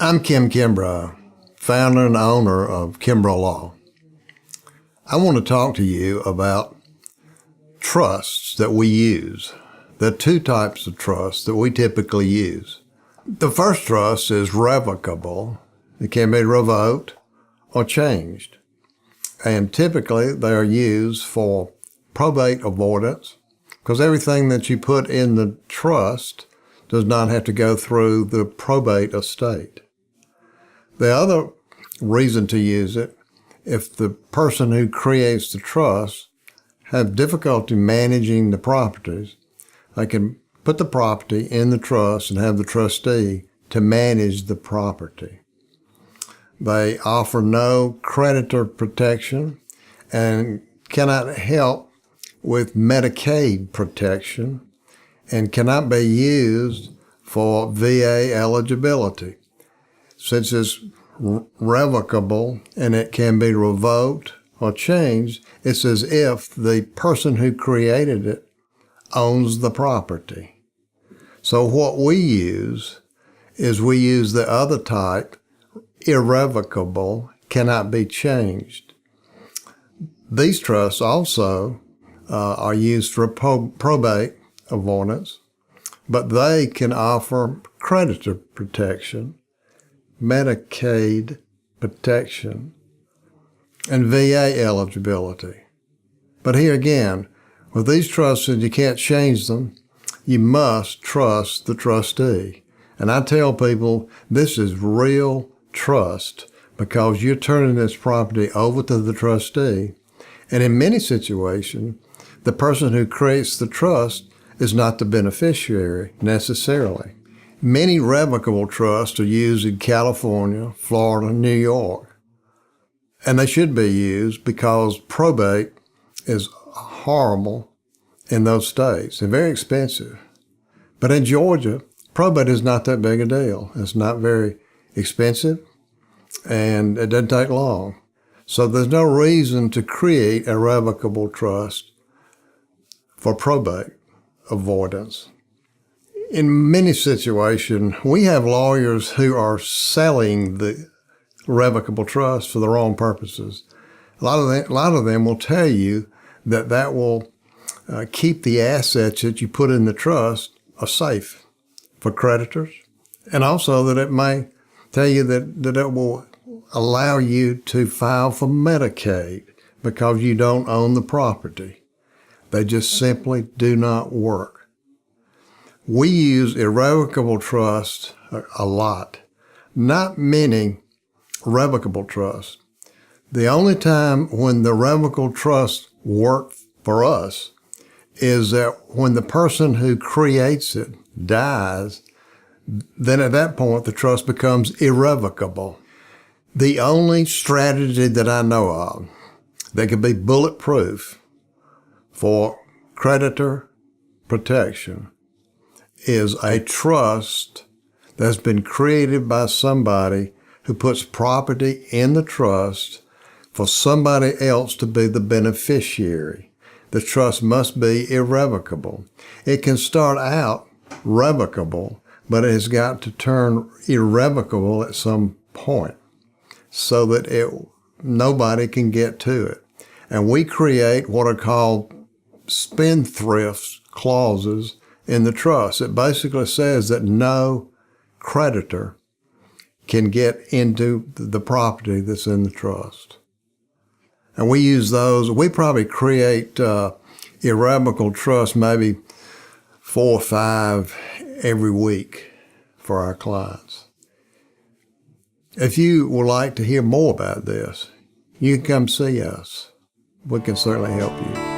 I'm Kim Kimbrough, founder and owner of Kimbrough Law. I want to talk to you about trusts that we use. There are two types of trusts that we typically use. The first trust is revocable. It can be revoked or changed. And typically they are used for probate avoidance because everything that you put in the trust does not have to go through the probate estate. The other reason to use it, if the person who creates the trust have difficulty managing the properties, they can put the property in the trust and have the trustee to manage the property. They offer no creditor protection and cannot help with Medicaid protection and cannot be used for VA eligibility. Since it's revocable and it can be revoked or changed, it's as if the person who created it owns the property. So what we use is we use the other type, irrevocable, cannot be changed. These trusts also are used for probate avoidance, but they can offer creditor protection, Medicaid protection, and VA eligibility. But here again, with these trusts, you can't change them. You must trust the trustee. And I tell people this is real trust because you're turning this property over to the trustee. And in many situations, the person who creates the trust is not the beneficiary necessarily. Many revocable trusts are used in California, Florida, New York. And they should be used because probate is horrible in those states and very expensive. But in Georgia, probate is not that big a deal. It's not very expensive and it doesn't take long. So there's no reason to create a revocable trust for probate avoidance. In many situations, we have lawyers who are selling the revocable trust for the wrong purposes. A lot of them will tell you that will keep the assets that you put in the trust safe for creditors, and also that it may tell you that it will allow you to file for Medicaid because you don't own the property. They just simply do not work. We use irrevocable trust a lot, not many revocable trusts. The only time when the revocable trust work for us is that when the person who creates it dies, then at that point the trust becomes irrevocable. The only strategy that I know of that can be bulletproof for creditor protection is a trust that's been created by somebody who puts property in the trust for somebody else to be the beneficiary. The trust must be irrevocable. It can start out revocable, but it has got to turn irrevocable at some point so that nobody can get to it. And we create what are called spendthrift clauses in the trust. It basically says that no creditor can get into the property that's in the trust. And we use those. We probably create irrevocable trusts maybe 4 or 5 every week for our clients. If you would like to hear more about this, you can come see us. We can certainly help you.